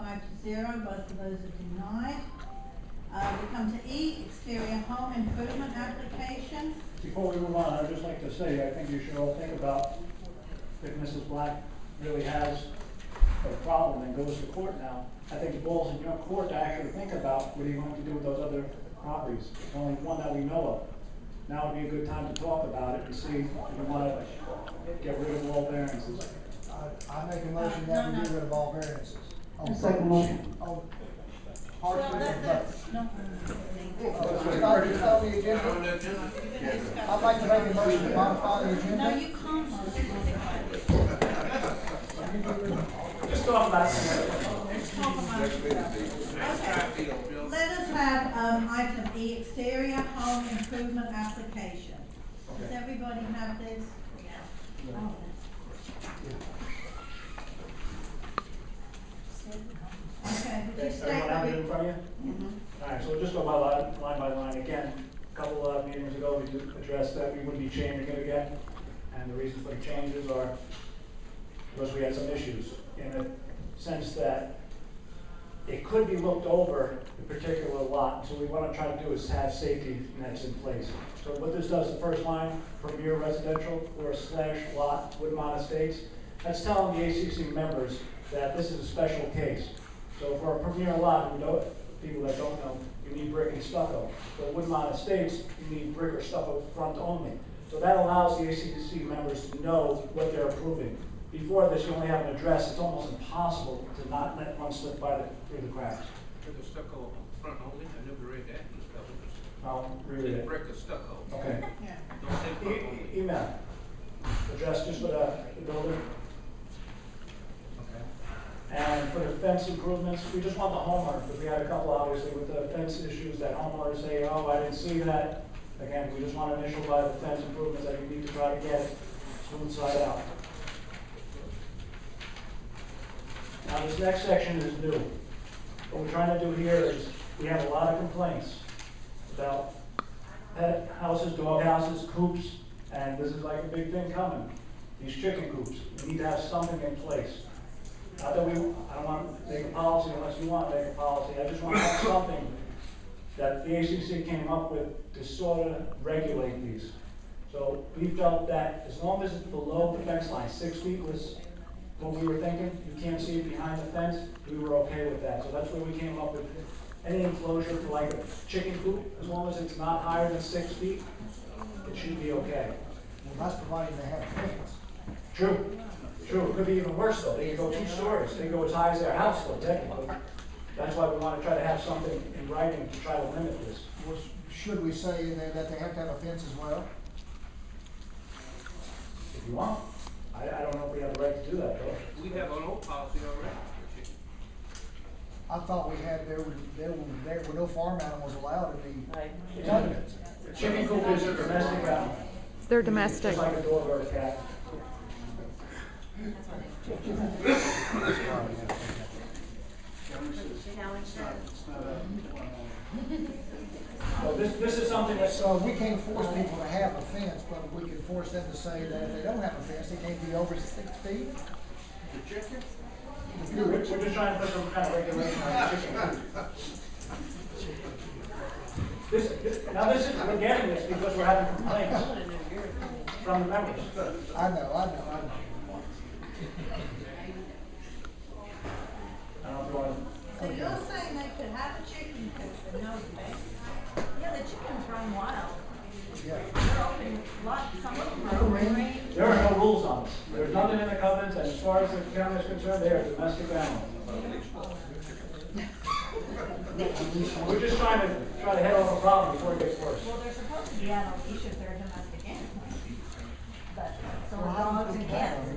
5-0, both of those are denied. We come to E, exterior home improvement application. Before we move on, I'd just like to say, I think you should all think about if Mrs. Black really has a problem and goes to court now. I think the ball's in your court to actually think about what are you going to do with those other properties. There's only one that we know of. Now would be a good time to talk about it and see if you want to get rid of all variances. I make a motion that we get rid of all variances. A second motion. Partially, That's not it's not on the agenda. I'd like to make a motion to modify the agenda. No, you can't modify it. Just talk about it. Let's talk about it. Okay. Let us have item E, exterior home improvement application. Does everybody have this? Yeah. Oh. Okay, would you state Everyone have it in front of you? Mm-hmm. All right, so we'll just go by line. Again, a couple of meetings ago, we addressed that we would be changing it again. And the reason for the changes are because we had some issues in the sense that it could be looked over the particular lot. So we want to try to do is have safety nets in place. So what this does, the first line, Premier Residential or / lot, Woodmont Estates, that's telling the ACC members that this is a special case. So for a premier lot, people that don't know, you need brick and stucco. For Woodmont Estates, you need brick or stucco front only. So that allows the ACC members to know what they're approving. Before this, you only have an address. It's almost impossible to not let one slip through the cracks. Brick or stucco front only? I never read that in the stuff. I'll read it. Brick or stucco. Okay. Yeah. Don't say front only. Email. Address just for the building. And for the fence improvements, we just want the homeowner, because we had a couple obviously with the fence issues that homeowners say, oh, I didn't see that. Again, we just want to initial by the fence improvements that you need to try to get it smooth side out. Now this next section is new. What we're trying to do here is we have a lot of complaints about pet houses, dog houses, coops, and this is like a big thing coming. These chicken coops, we need to have something in place. Not that I don't want to make a policy unless you want to make a policy. I just want to have something that the ACC came up with to sort of regulate these. So we felt that as long as it's below the fence line, 6 feet was what we were thinking. You can't see it behind the fence. We were okay with that. So that's where we came up with any enclosure for like a chicken coop. As long as it's not higher than 6 feet, it should be okay. Well, that's providing they have a fence. True. True. It could be even worse though. They could go 2 stories. They could go as high as their house though, technically. That's why we want to try to have something in writing to try to limit this. Well, should we say in there that they have to have a fence as well? If you want. I don't know if we have the right to do that though. We have an old policy already for chicken. I thought we had, there were no farm animals allowed in the. Right. Chicken coop is a domestic animal. They're domestic. Just like a dog or a cat. So this is something that. So we can't force people to have a fence, but we can force them to say that if they don't have a fence, it can't be over 6 feet. The chicken? We're just trying to put some kind of regulation on the chicken coop. Now this is, we're getting this because we're having complaints from the members. I know. I don't know if you want to. So you're saying they could have a chicken coop and no fence? Yeah, the chickens run wild. Yeah. They're open, some of them are open range. There are no rules on this. There's nothing in the covenants, and as far as the county is concerned, they are domestic animals. We're just trying to head off a problem before it gets worse. Well, they're supposed to be on a leash if they're domestic animals. But, so are dogs and cats.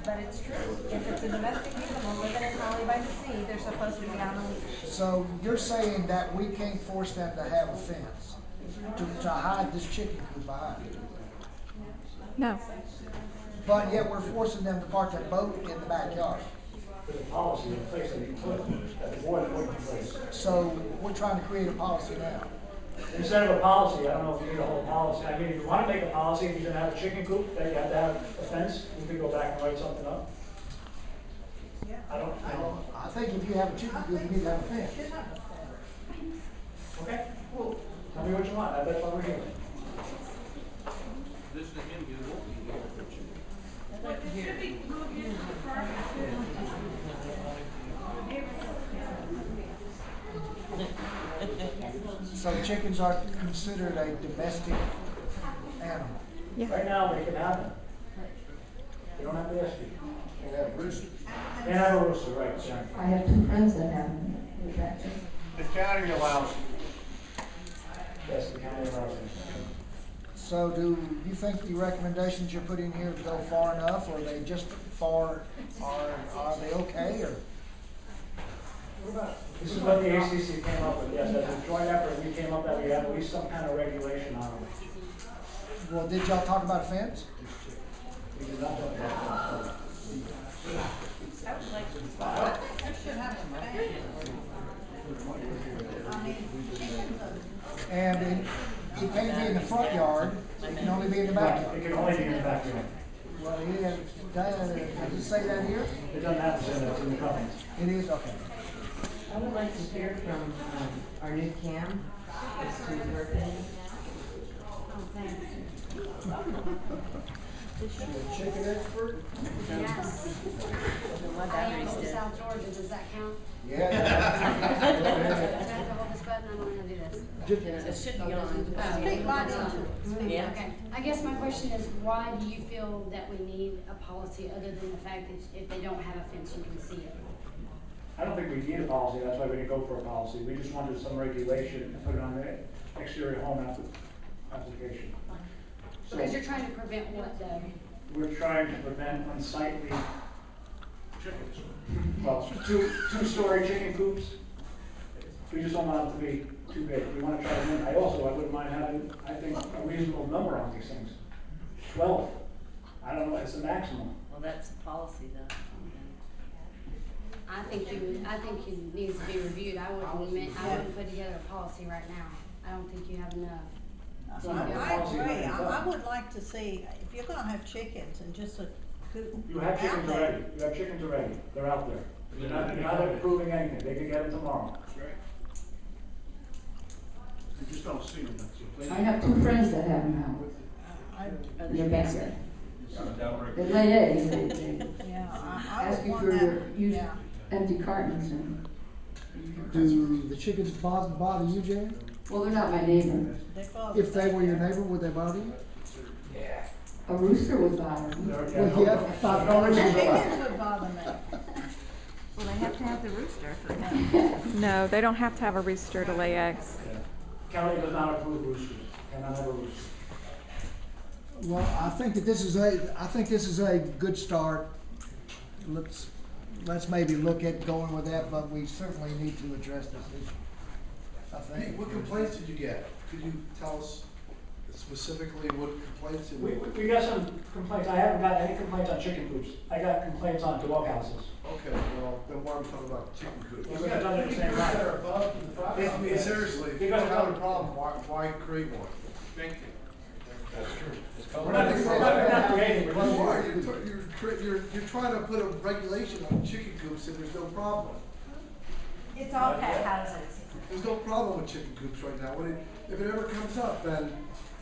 But it's true. If it's a domestic animal living in Holly by the Sea, they're supposed to be on a leash. So you're saying that we can't force them to have a fence to hide this chicken coop behind it? No. But yet we're forcing them to park their boat in the backyard. There's a policy in place that you put, that the board put in place. So we're trying to create a policy now. Instead of a policy, I don't know if you need a whole policy. I mean, if you want to make a policy and you're going to have a chicken coop, then you have to have a fence, you could go back and write something up. Yeah. I think if you have a chicken coop, you need to have a fence. Okay, tell me what you want, that's why we're here. This is him, you won't be here. But it should be moved into the park So chickens are considered a domestic animal. Yeah. Right now, they can have them. You don't have to ask me. They have roosters. They have a rooster, right, Sharon? I have two friends that have them. Is that just? The county allows, Yes, the county allows it. So do you think the recommendations you're putting here go far enough, or are they just far, are they okay, or? This is what the ACC came up with, yes, as a joint effort, we came up that we have at least some kind of regulation on them. Well, did y'all talk about a fence? We did not talk about that. And it can't be in the front yard, it can only be in the Right, backyard. it can only be in the backyard. Well, does it say that here? It doesn't have to say that, it's in the covenants. It is, okay. I would like to hear from our new Cam as to her opinion. Chicken expert? Yes. I am from South Georgia, does that count? Yeah. Do I have to hold this button? I don't know how to do this. It should be on. Speak right into it. Yeah. Okay, I guess my question is, why do you feel that we need a policy other than the fact that if they don't have a fence, you can see it? I don't think we need a policy, that's why we didn't go for a policy. We just wanted some regulation and put it on the exterior home application. So Because you're trying to prevent what though? we're trying to prevent unsightly, Chickens. well, two-story chicken coops. We just don't want them to be too big. We want to try to limit. I wouldn't mind having, I think, a reasonable number on these things. 12. I don't know, it's the maximum. Well, that's a policy though. I think it needs to be reviewed. I wouldn't put together a policy right now. I don't think you have enough. I agree, I would like to see, if you're gonna have chickens and just a coop. You have chickens out there. already. You have chickens already. They're out there. You're not approving anything. They can get them tomorrow. That's right. You just don't see them, that's I have two friends that have them I- now in their backyard. They lay eggs, they Yeah, I ask would you want for that, your use yeah. empty cartons and, Do the chickens bother you, Jan? well, they're not my neighbor. They bother If they were your me. neighbor, would they bother you? A rooster would bother me. Well, yeah, $5 is a lot. Chickens would bother me. Well, they have to have the rooster for that. No, they don't have to have a rooster to lay eggs. Yeah. County does not approve roosters. Cannot have a rooster. Well, I think this is a good start. Let's maybe look at going with that, but we certainly need to address this issue. I hey, think. what complaints did you get? Could you tell us specifically what complaints? We got some complaints. I haven't got any complaints on chicken coops. I got complaints on dog houses. Okay, well, then why are we talking about chicken coops? We could have done it at the same time. I mean, seriously, if you Because have a problem, why create one? Thank you. That's true. We're not creating, we're You are, just. you're trying to put a regulation on chicken coops and there's no problem. It's all pet houses. There's no problem with chicken coops right now. If it ever comes up, then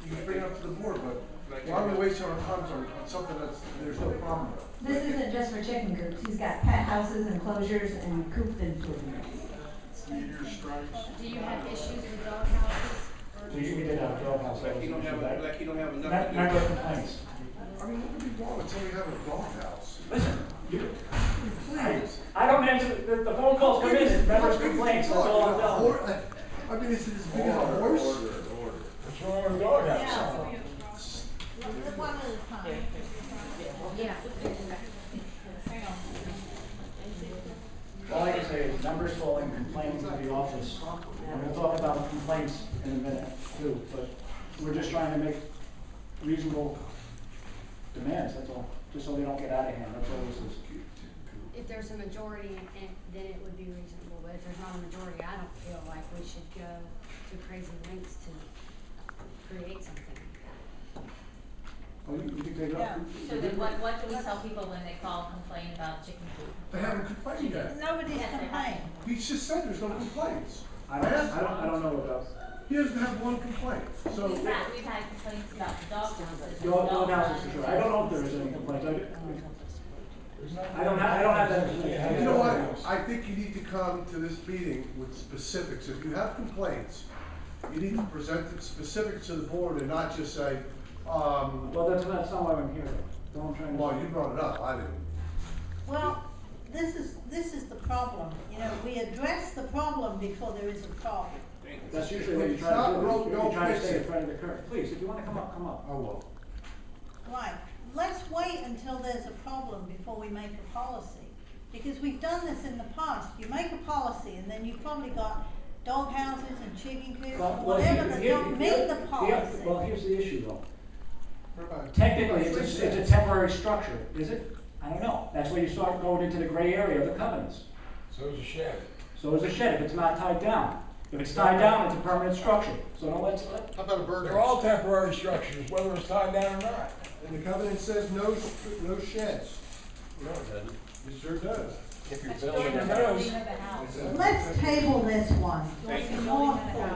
you can bring it up to the board, but why are we wasting our time on something there's no problem with? This isn't just for chicken coops, he's got pet houses, enclosures, and coop improvements. Do you have issues with dog houses? So you did have a dog house. Like you don't have enough to do. Member complaints. I mean, what would be wrong until you have a doghouse? Listen, I don't answer, the phone calls come in, members complaints, that's all I'm telling you. I mean, is it as big as a horse? What's wrong with a dog house? One at a time. Yeah. All I can say is members calling, complaining to the office. And we'll talk about complaints in a minute too, but we're just trying to make reasonable demands, that's all. Just so they don't get out of hand, that's all this is. If there's a majority, then it would be reasonable, but if there's not a majority, I don't feel like we should go to crazy lengths to create something like that. Oh, you can take it up. So then what do we tell people when they call and complain about chicken coop? They haven't complained yet. Nobody's Yes, they complained. He just said there's no complaints. I don't know about. He doesn't have one complaint, so. We've had complaints about the dog houses. The dog houses for sure. I don't know if there is any complaints. I don't have that information. You know what, I think you need to come to this meeting with specifics. If you have complaints, you need to present the specifics to the board and not just say, Well, that's not why I'm here. Don't I'm trying to. well, you brought it up, I didn't. Well, this is the problem, you know, we address the problem before there is a problem. That's usually what you try to do. You're trying to stay in front of the curve. Please, if you want to come up, come up. I will. Right, let's wait until there's a problem before we make a policy. Because we've done this in the past, you make a policy and then you've probably got dog houses and chicken coops, whatever that don't meet the policy. Well, here's the issue though. Technically, it's a temporary structure, is it? I don't know. That's where you start going into the gray area of the covenants. So is a shed. So is a shed if it's not tied down. If it's tied down, it's a permanent structure. So don't let's. How about a bird They're all temporary structures, whether it's tied down or not. And the covenant says no sheds. No, it doesn't. It sure does. If you're That's building during a the house. building of the house. Let's table this one. During the More building of the thought.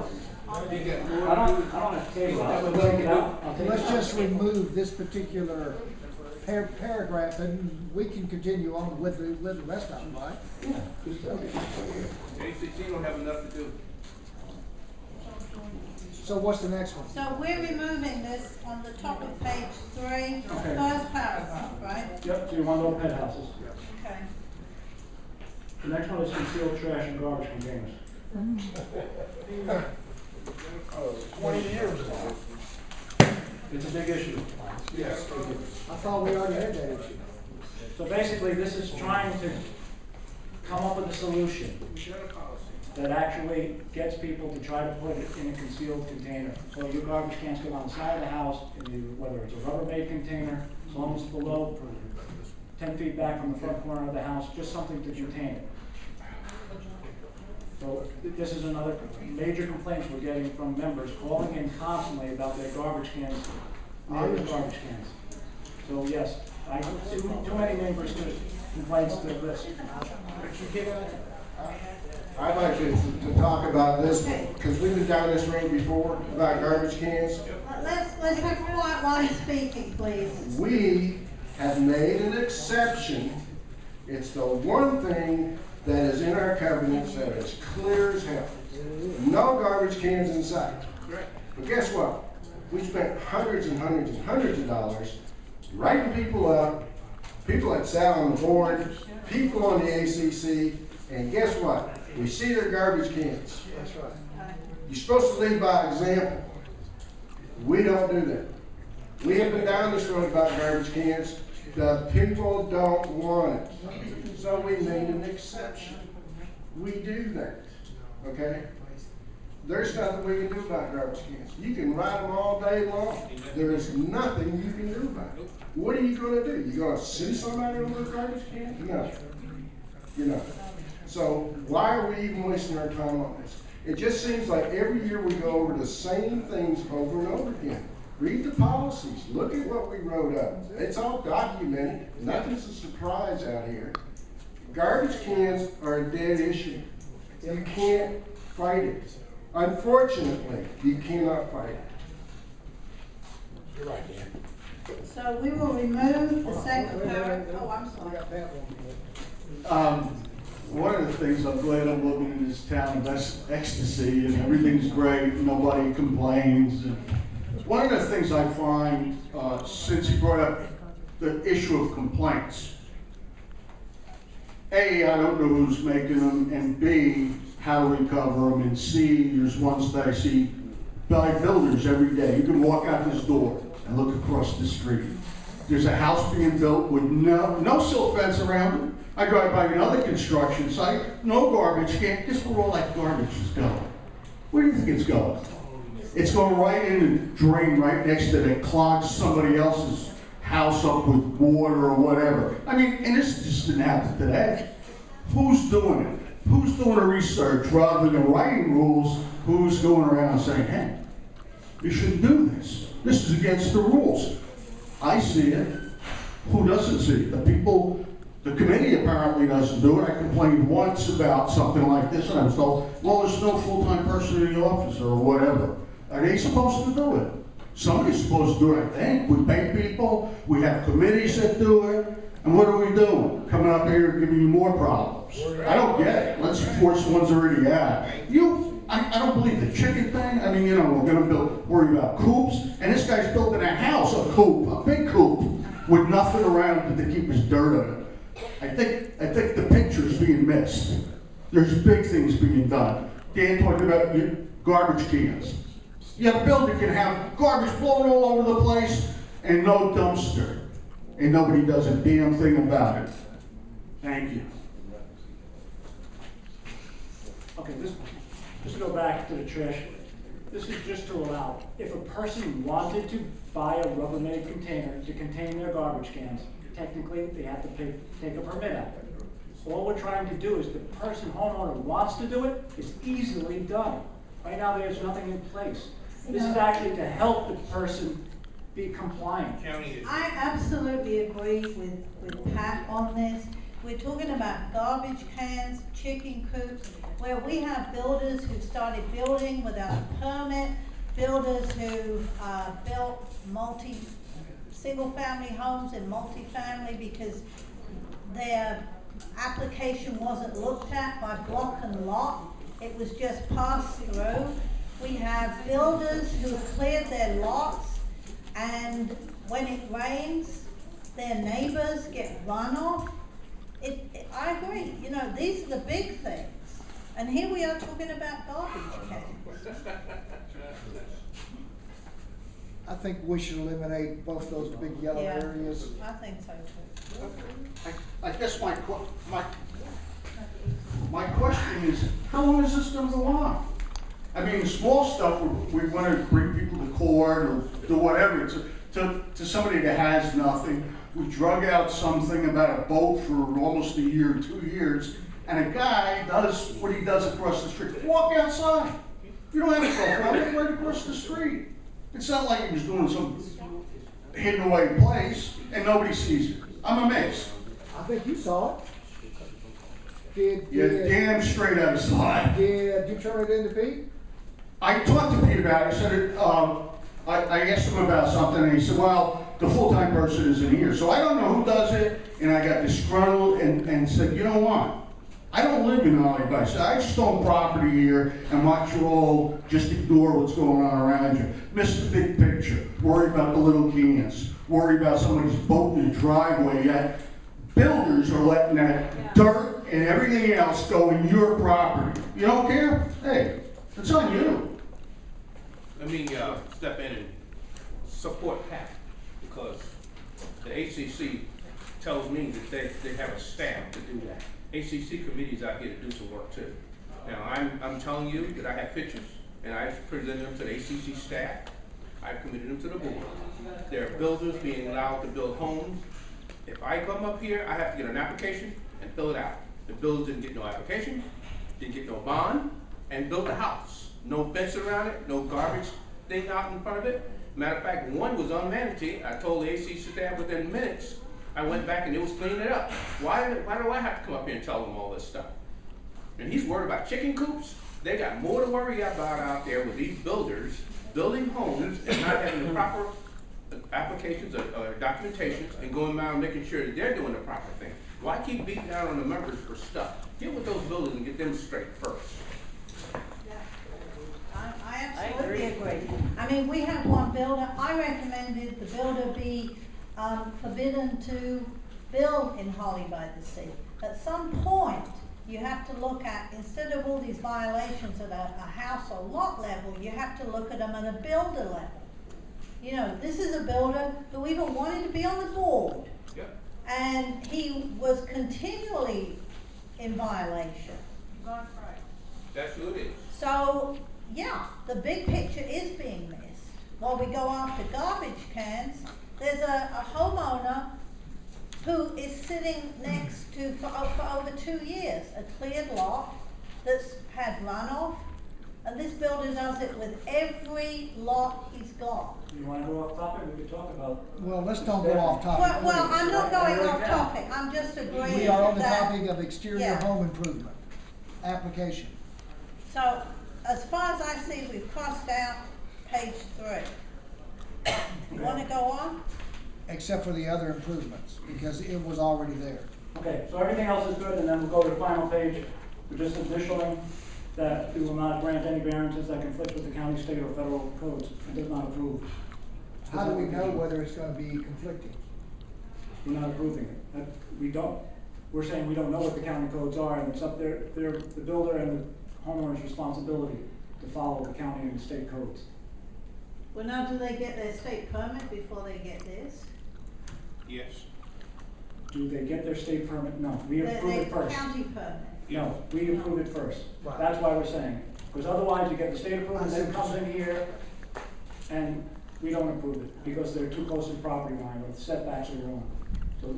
house. You get I more. don't have to table it. I'll take it out. I'll take it Let's out. just remove this particular paragraph and we can continue on with the rest of them, right? ACC don't have enough to do. So what's the next one? So we're removing this on the top of page 3, Okay. first paragraph, right? Yep, so you want little pet houses. Okay. The next one is concealed trash and garbage containers. 20 years ago. It's a big issue. Yes. I thought we already had that issue. So basically, this is trying to come up with a solution that actually gets people to try to put it in a concealed container. So your garbage cans go on the side of the house, whether it's a Rubbermaid container, as long as it's below 10 feet back from the front corner of the house, just something to contain it. So this is another major complaints we're getting from members calling in constantly about their garbage cans, neighbors' garbage cans. So yes, I see too many neighbors complaints to this. I'd like to talk about this, because we've been down this road before, about garbage cans. Let's have quiet while he's speaking, please. We have made an exception. It's the one thing that is in our covenants that is clear as hell. No garbage cans inside. But guess what? We spent hundreds and hundreds and hundreds of dollars writing people up, people that sat on the board, people on the ACC, and guess what? We see their garbage cans. That's right. You're supposed to lead by example. We don't do that. We have been down this road about garbage cans. The people don't want it. So we made an exception. We do that, okay? There's nothing we can do about garbage cans. You can ride them all day long. There is nothing you can do about it. What are you gonna do? You gonna sue somebody over a garbage can? No. You know. So why are we even wasting our time on this? It just seems like every year we go over the same things over and over again. Read the policies. Look at what we wrote up. It's all documented. Nothing's a surprise out here. Garbage cans are a dead issue. You can't fight it. Unfortunately, you cannot fight it. You're right, Dan. So we will remove the second paragraph. Oh, I'm sorry. One of the things I'm glad I'm living in this town, that's ecstasy, and everything's great, nobody complains. And one of the things I find, since you brought up the issue of complaints, A, I don't know who's making them, and B, how to recover them, and C, there's ones that I see by builders every day. You can walk out this door and look across the street. There's a house being built with no silt fence around it. I drive by another construction site, no garbage can. Guess where all that garbage is going? Where do you think it's going? It's going right in the drain right next to that clogs somebody else's house up with water or whatever. I mean, and this just didn't happen today. Who's doing it? Who's doing the research rather than writing rules? Who's going around saying, hey, you shouldn't do this. This is against the rules. I see it. Who doesn't see it? The people, the committee apparently doesn't do it. I complained once about something like this, and I was told, well, there's no full-time person in the office or whatever. Are they supposed to do it? Somebody's supposed to do it, I think. We pay people, we have committees that do it, and what are we doing? Coming up here and giving you more problems. I don't get it. Let's enforce the ones already out. I don't believe the chicken thing. I mean, you know, we're gonna worry about coops, and this guy's building a house, a coop, a big coop, with nothing around it to keep his dirt on it. I think the picture's being missed. There's big things being done. Dan talked about garbage cans. Yeah, a building can have garbage blowing all over the place and no dumpster. And nobody does a damn thing about it. Thank you. Okay, just to go back to the trash, this is just to allow, if a person wanted to buy a Rubbermaid container to contain their garbage cans, technically they have to take a permit out. All we're trying to do is the person, homeowner, wants to do it, it's easily done. Right now there's nothing in place. This is actually to help the person be compliant. I absolutely agree with Pat on this. We're talking about garbage cans, chicken coops, where we have builders who started building without a permit, builders who built single-family homes and multi-family because their application wasn't looked at by block and lot. It was just passed through. We have builders who have cleared their lots, and when it rains, their neighbors get runoff. I agree, you know, these are the big things. And here we are talking about garbage cans. I think we should eliminate both those big yellow Yeah, areas. I think so too. I guess my question is, how long is this going to go on? I mean, the small stuff, we want to bring people to court or do whatever. To somebody that has nothing, we drug out something about a boat for almost a year, 2 years, and a guy does what he does across the street. Walk outside. You don't have to go from it, right across the street. It's not like he was doing some hidden away place and nobody sees it. I'm amazed. I think you saw it. You're damn straight out of sight. Did you turn it into Pete? I talked to Pete about it. I said, I asked him about something, and he said, well, the full-time person isn't here. So I don't know who does it, and I got disgruntled and said, you know what? I don't live in Hollywood. I said, I just own property here and watch you all just ignore what's going on around you. Miss the big picture. Worry about the little cans. Worry about somebody's boat in the driveway. Yet builders are letting that dirt and everything else go in your property. You don't care? Hey, it's on you. Let me step in and support Pat, because the ACC tells me that they have a staff to do that. ACC committees out here to do some work too. Now, I'm telling you that I have pictures, and I've presented them to the ACC staff. I've committed them to the board. There are builders being allowed to build homes. If I come up here, I have to get an application and fill it out. The builders didn't get no application, didn't get no bond, and built a house. No fence around it, no garbage thing out in front of it. Matter of fact, one was unmanaged. I told the ACC staff within minutes. I went back and it was cleaning it up. Why do I have to come up here and tell them all this stuff? And he's worried about chicken coops. They got more to worry about out there with these builders building homes and not having the proper applications or documentations and going around making sure that they're doing the proper thing. Why keep beating down on the members for stuff? Get with those builders and get them straight first. I absolutely agree. I mean, we have one builder, I recommended the builder be forbidden to build in Holly by the Sea. At some point, you have to look at, instead of all these violations at a house or lot level, you have to look at them at a builder level. You know, this is a builder who even wanted to be on the board. Yep. And he was continually in violation. That's right. That's who it is. So, yeah, the big picture is being missed. While we go after garbage cans, there's a homeowner who is sitting next to, for over 2 years, a cleared lot that's had runoff, And this builder does it with every lot he's got. You wanna go off topic, we could talk about. Well, let's don't go off topic. Well, I'm not going Really off can. topic, I'm just agreeing We are on the that- topic of exterior Yeah. home improvement application. So, as far as I see, we've crossed out page 3. You wanna go on? Except for the other improvements, because it was already there. Okay, so everything else is good, and then we'll go to the final page. We're just initialing that we will not grant any variances that conflict with the county, state, or federal codes, and does not approve. How do we know whether it's gonna be conflicting? We're not approving it. We don't, we're saying we don't know what the county codes are, and it's up there, they're the builder and the homeowner's responsibility to follow the county and the state codes. Well, now, do they get their state permit before they get this? Yes. Do they get their state permit? No, we Their approve it first. county permit? No, we approve it first. Right. That's why we're saying it. Because otherwise you get the state approval, I see then it what comes you're in here, and we don't approve it, because they're too close to the property line, or the setbacks are wrong. So,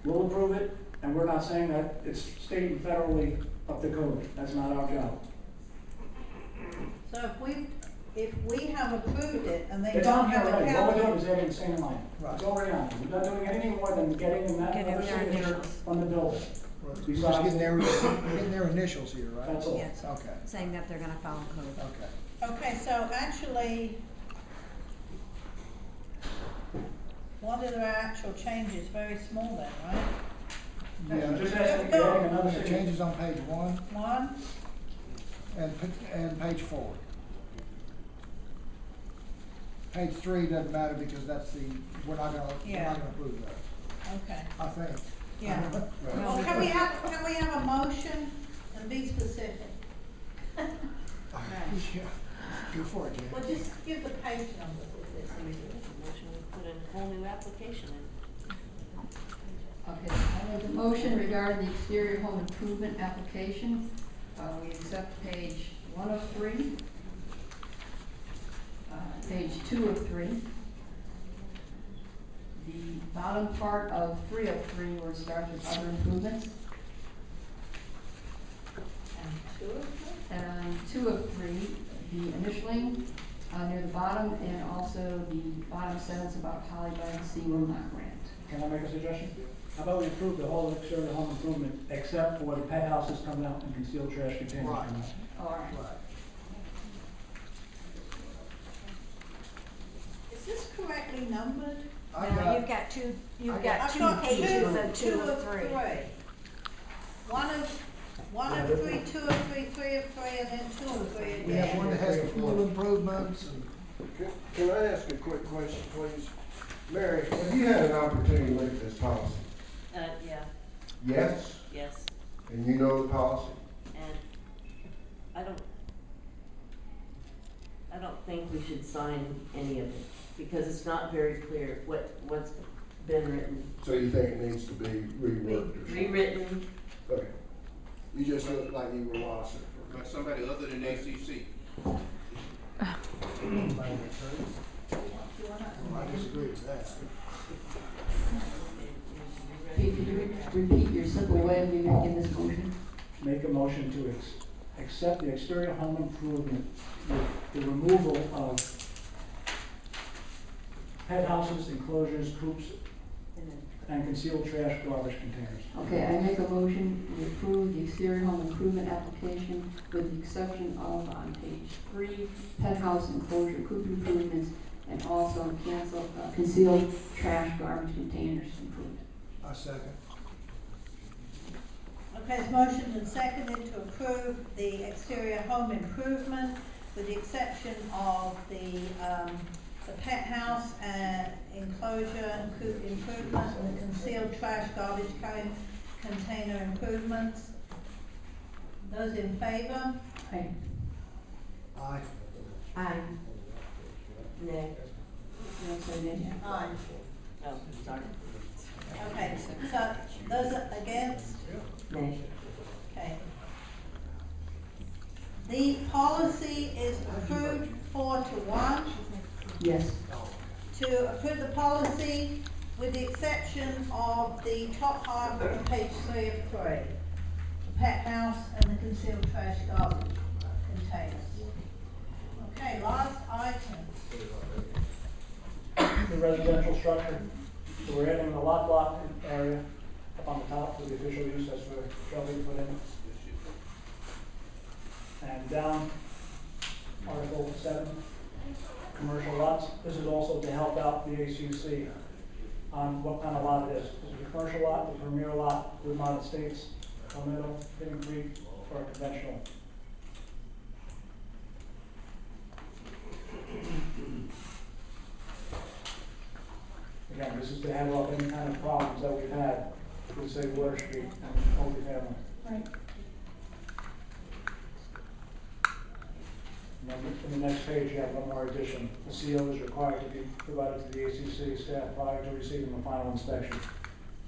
we'll approve it, and we're not saying that it's state and federally up to code. That's not our job. So if we have approved it and they It's don't on here have a already. All we're doing county. is adding the same line. Right. It's already on. We're not doing anything more than getting that Getting other their signature initials. from the builder. We're just getting their initials here, right? That's all. Yes. Okay, Saying that they're gonna follow code. okay. Okay, so actually, one of their actual changes, very small then, right? Yeah, Just adding another the signature. changes on page 1 One, and page 4. Page 3 doesn't matter because that's we're not gonna approve that, okay, I think. yeah. Well, can we have a motion and be specific? Yeah, go for it, Jan. Well, just give the page number. Put a whole new application in. Okay, I make a motion regarding the exterior home improvement application. We accept page 1 of 3, page 2 of 3, the bottom part of 3 of 3 where it starts with other improvements, and 2 of 3, the initialing near the bottom, and also the bottom sentence about Holly by the Sea will not grant. Can I make a suggestion? How about we approve the whole exterior home improvement, except for the pet houses coming out and concealed trash containers Right. coming out? All right. Is this correctly numbered? I Now, got- you've got two, you've I got I've two got pages of two of of 3. One of 3, 2 of 3, 3 of 3, and then 2 of 3 We have one again. that has the pool improvements and. Can I ask a quick question, please? Mary, have you had an opportunity to look at this policy? Yeah, Yes? yes, And you know the policy? and I don't think we should sign any of it, because it's not very clear what's been written. So you think it needs to be reworked or something? Rewritten, Okay. You just look like you were lost it By somebody other than ACC. I disagree with that. Pete, could you repeat your simple way of making this motion? Make a motion to accept the exterior home improvement with the removal of pet houses, enclosures, coops, and concealed trash garbage containers. Okay, I make a motion to approve the exterior home improvement application with the exception of, on page 3, pet house enclosure, coop improvements, and also concealed trash garbage containers improvement. I second. Okay, it's motioned and seconded to approve the exterior home improvement with the exception of the pet house enclosure and coop improvement and the concealed trash garbage container improvements. Those in favor? Aye. Aye. aye. Nay. You want to say nay? Aye. Oh, sorry. Okay, so those are against? Nay. Okay. The policy is approved 4-1. Yes. To approve the policy with the exception of the top half of page 3 of 3. The pet house and the concealed trash garbage takes. Okay, last item. The residential structure, so we're adding the lot block area up on the top for the official use, that's where Shelby put in. And down, Article 7, commercial lots. This is also to help out the ACC on what kind of lot it is. This is a commercial lot, the premier lot, Woodmont Estates, Palmetto, Hidden Creek, or a conventional. Again, this is to handle up any kind of problems that we've had with, say, Water Street and multifamily. Right. And then in the next page, you have one more addition. The CO is required to be provided to the ACC staff prior to receiving the final inspection.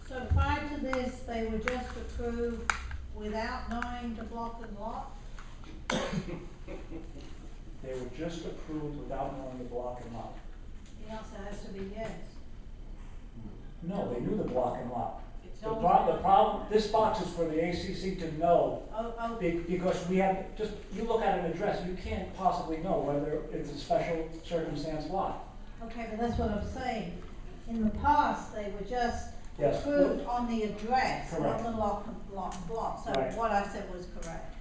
So prior to this, they were just approved without knowing the block and lot? They were just approved without knowing the block and lot. The answer has to be yes. No, they knew the block and lot. It's The always- problem, this box is for the ACC to know, Oh, because we have, just, you look at an address, you can't possibly know whether it's a special circumstance lot. okay, but that's what I'm saying. In the past, they were just Yes. approved on the address, not Correct. the lot and block. So Right. what I said was correct.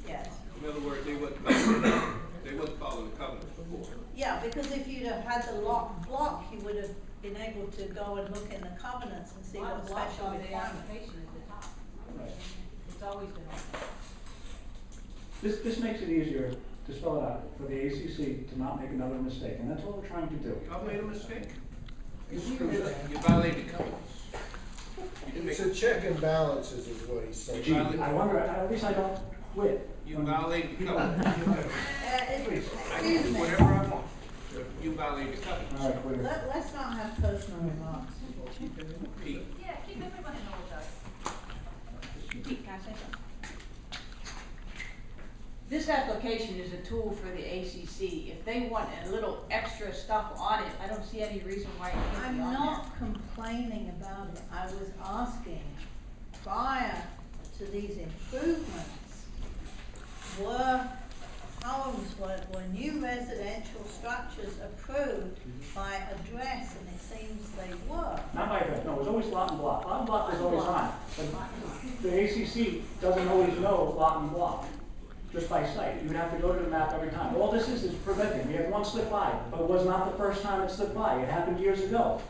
Yes. In other words, they wasn't following the covenants before. Yeah, because if you'd have had the lot and block, you would have been able to go and look in the covenants and see what special requirements. Right. It's always been on. This makes it easier to spell it out for the ACC to not make another mistake, and that's what we're trying to do. Y'all made a mistake. You violated the covenants. You didn't make It's a check and balances is what he's saying. Gee, I wonder, at least I don't quit. You violated the covenants. I can Excuse do me, whatever I want. You violated the covenants. All right, quit. let's not have personal remarks. Pete. Yeah, keep everybody in order. Pete, can I say something? This application is a tool for the ACC. If they want a little extra stuff on it, I don't see any reason why it can't I'm be on there. not complaining about it. I was asking, prior to these improvements, were new residential structures approved by address, and it seems they were. Not by address, no, it was always lot and block. Lot and block was always on. But the ACC doesn't always know lot and block, just by sight. You'd have to go to the map every time. All this is preventing. We had one slip by, but it was not the first time it slipped by. It happened years ago.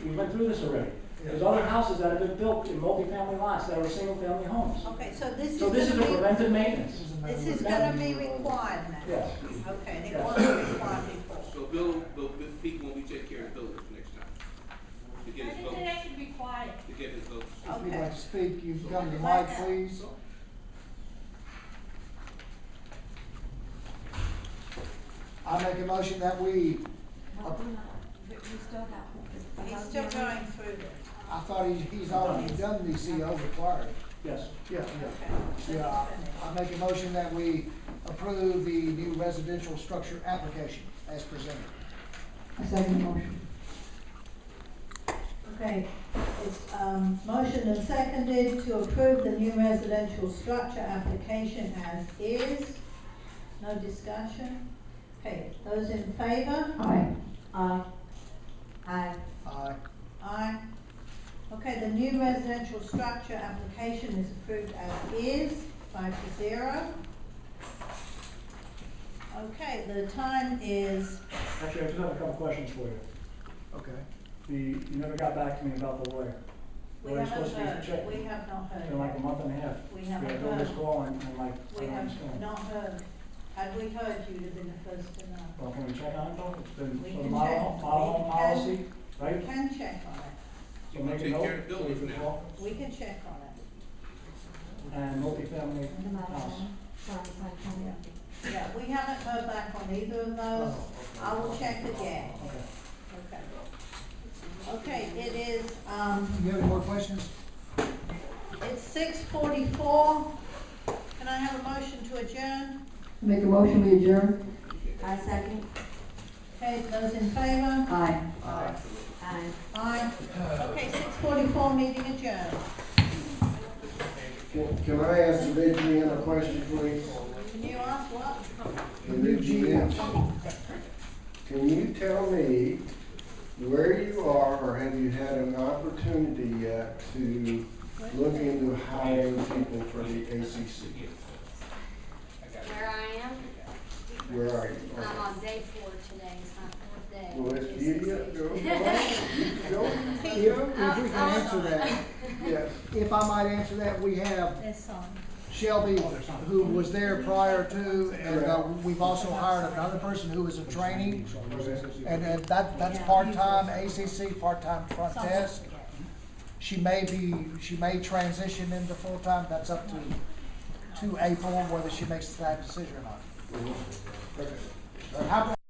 We went through this already. There's other houses that have been built in multifamily lots that are single-family homes. Okay, so this is So this is a gonna be, preventive maintenance. this is gonna be required now? Yes. Okay, and it Yes. wasn't required before. So Pete, when we take care of buildings next time, to get his votes, they should be quiet. to get his votes. If you'd Okay. like to speak, you can come to the mic, please. I make a motion that we, We still have. He's still going through this. I thought he's already done the CO required. Yes. Yeah, Okay. yeah. I make a motion that we approve the new residential structure application as presented. A second motion. Okay, it's, motion and seconded to approve the new residential structure application as is. No discussion? Okay, those in favor? Aye. Aye. Aye. Aye. Aye. Okay, the new residential structure application is approved as is, 5-0. Okay, the time is, Actually, I just have a couple questions for you. Okay. You never got back to me about the lawyer. we Lawyer's haven't supposed to be heard, checked. we have not It's heard. been like a month and a half. We haven't had no missed heard. call and like, I We don't have understand. not heard. Had we heard, you'd have been the first to know. Well, can we check on it though? It's been We sort can of model check. home We policy, We right? can check on it. So You make a take care note, of the so we buildings can now. call. We can check on it. And multifamily house. Yeah, we haven't heard back on either of those. I will check again. Okay. Okay. Okay, it is, You have any more questions? it's 6:44. Can I have a motion to adjourn? Make a motion, we adjourn? I second. Okay, those in favor? Aye. Aye. Aye. Okay, 6:44, meeting adjourned. Can I ask the Benjamin a question, please? Can you ask what? The new GM. Can you tell me where you are, or have you had an opportunity yet to look into hiring people for the ACC? Where I am, Where are you? I'm on day 4 today, it's my 4th day. Well, it's idiot, go. If we can answer that, Yes. if I might answer that, we have It's on. Shelby, who was there prior to, and we've also hired another person who was in training. And that's part-time ACC, part-time front desk. She may transition into full-time, that's up to April, whether she makes that decision or not. How about